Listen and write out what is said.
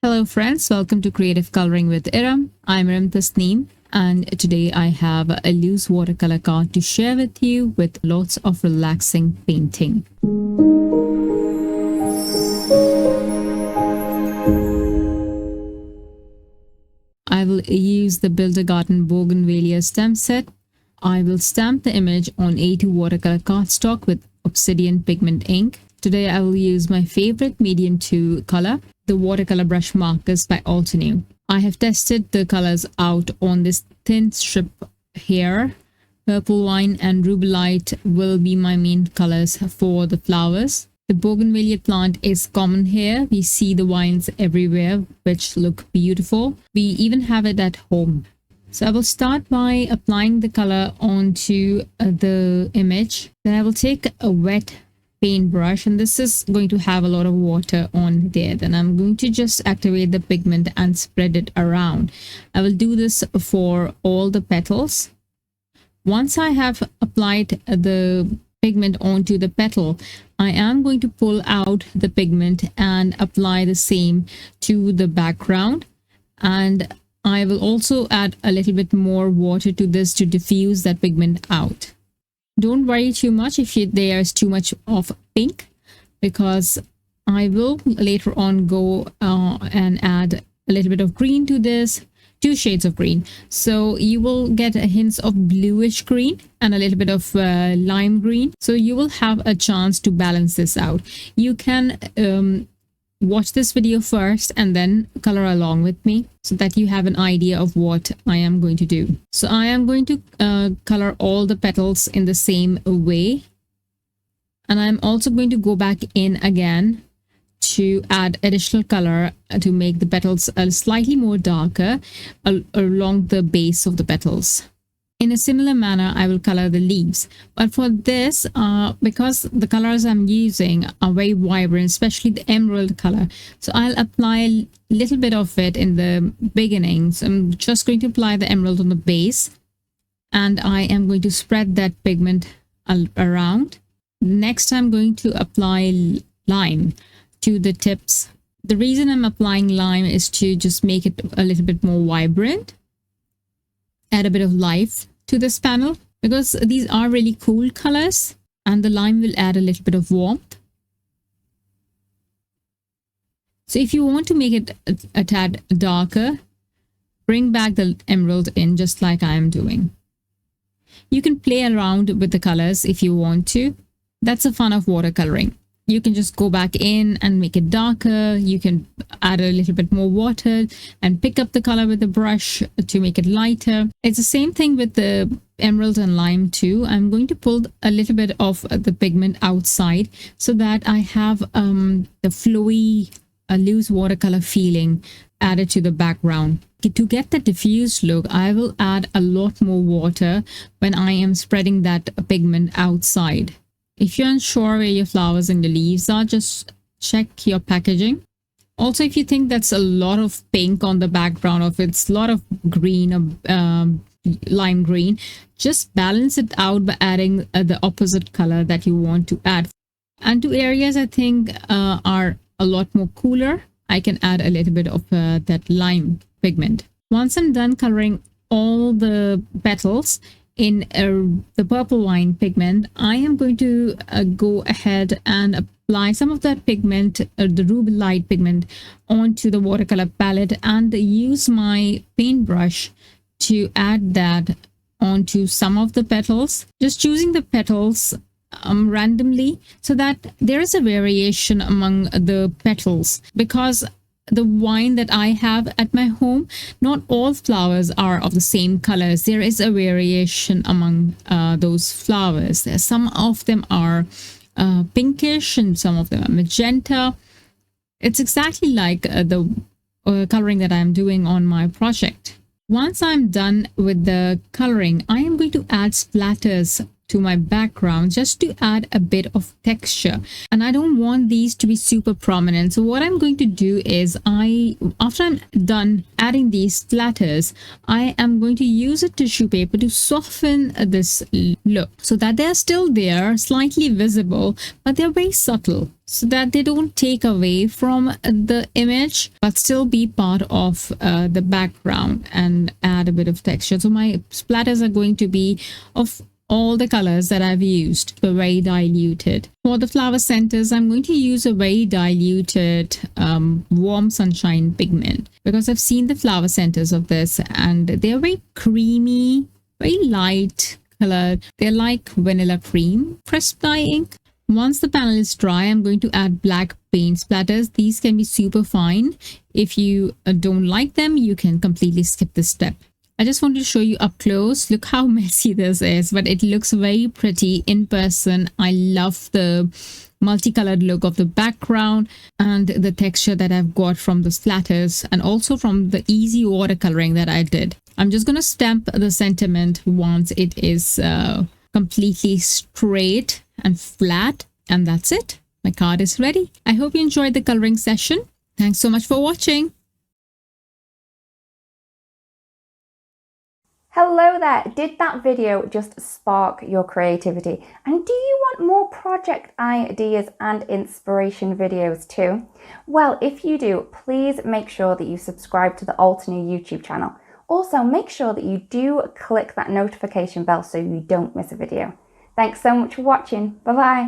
Hello friends, welcome to Creative Coloring with Erum. I'm Tasneem, and today I have a loose watercolor card to share with you with lots of relaxing painting. I will use the Build a Garden Bougainvillea stamp set. I will stamp the image on A2 watercolor cardstock with Obsidian Pigment Ink. Today I will use my favorite medium 2 color, the Watercolor Brush Markers by Altenew. I have tested the colors out on this thin strip here. Purple wine and rubellite will be my main colors for the flowers. The bougainvillea plant is common here. We see the vines everywhere, which look beautiful. We even have it at home. So I will start by applying the color onto the image. Then I will take a wet paintbrush, and this is going to have a lot of water on there. Then I'm going to just activate the pigment and spread it around. I will do this for all the petals. Once I have applied the pigment onto the petal, I am going to pull out the pigment and apply the same to the background, and I will also add a little bit more water to this to diffuse that pigment out. Don't worry too much if there's too much of pink, because I will later on go and add a little bit of green to this, 2 shades of green. So you will get a hint of bluish green and a little bit of lime green. So you will have a chance to balance this out. You can watch this video first and then color along with me so that you have an idea of what I am going to do. So I am going to color all the petals in the same way, and I'm also going to go back in again to add additional color to make the petals slightly more darker along the base of the petals. In a similar manner, I will color the leaves. But for this, because the colors I'm using are very vibrant, especially the emerald color, so I'll apply a little bit of it in the beginning. So I'm just going to apply the emerald on the base, and I am going to spread that pigment around. Next, I'm going to apply lime to the tips. The reason I'm applying lime is to just make it a little bit more vibrant, add a bit of life to this panel, because these are really cool colors, and the lime will add a little bit of warmth. So if you want to make it a tad darker, bring back the emerald in just like I am doing. You can play around with the colors if you want to. That's the fun of watercoloring. You can just go back in and make it darker. You can add a little bit more water and pick up the color with the brush to make it lighter. It's the same thing with the emerald and lime too. I'm going to pull a little bit of the pigment outside so that I have the flowy, loose watercolor feeling added to the background. To get the diffused look, I will add a lot more water when I am spreading that pigment outside. If you're unsure where your flowers and the leaves are, just check your packaging. Also, if you think that's a lot of pink on the background, or if it's a lot of green or lime green, just balance it out by adding the opposite color that you want to add. And to areas I think are a lot more cooler, I can add a little bit of that lime pigment. Once I'm done coloring all the petals in the purple wine pigment, I am going to go ahead and apply some of that pigment, the rubellite pigment, onto the watercolor palette, and use my paintbrush to add that onto some of the petals. Just choosing the petals randomly so that there is a variation among the petals, because the wine that I have at my home, not all flowers are of the same colors. There is a variation among those flowers. Some of them are pinkish and some of them are magenta. It's exactly like the coloring that I'm doing on my project. Once I'm done with the coloring, I am going to add splatters to my background just to add a bit of texture, and I don't want these to be super prominent. So what I'm going to do is after I'm done adding these splatters, I am going to use a tissue paper to soften this look so that they're still there, slightly visible, but they're very subtle, so that they don't take away from the image but still be part of the background and add a bit of texture. So my splatters are going to be of all the colors that I've used, but very diluted. For the flower centers, I'm going to use a very diluted warm sunshine pigment, because I've seen the flower centers of this and they're very creamy, very light colored. They're like vanilla cream crisp dye ink. Once the panel is dry, I'm going to add black paint splatters. These can be super fine. If you don't like them, you can completely skip this step. I just wanted to show you up close. Look how messy this is, but it looks very pretty in person. I love the multicolored look of the background and the texture that I've got from the splatters, and also from the easy watercoloring that I did. I'm just going to stamp the sentiment once it is completely straight and flat, and that's it. My card is ready. I hope you enjoyed the coloring session. Thanks so much for watching. Hello there! Did that video just spark your creativity? And do you want more project ideas and inspiration videos too? Well, if you do, please make sure that you subscribe to the Altenew YouTube channel. Also, make sure that you do click that notification bell so you don't miss a video. Thanks so much for watching. Bye bye!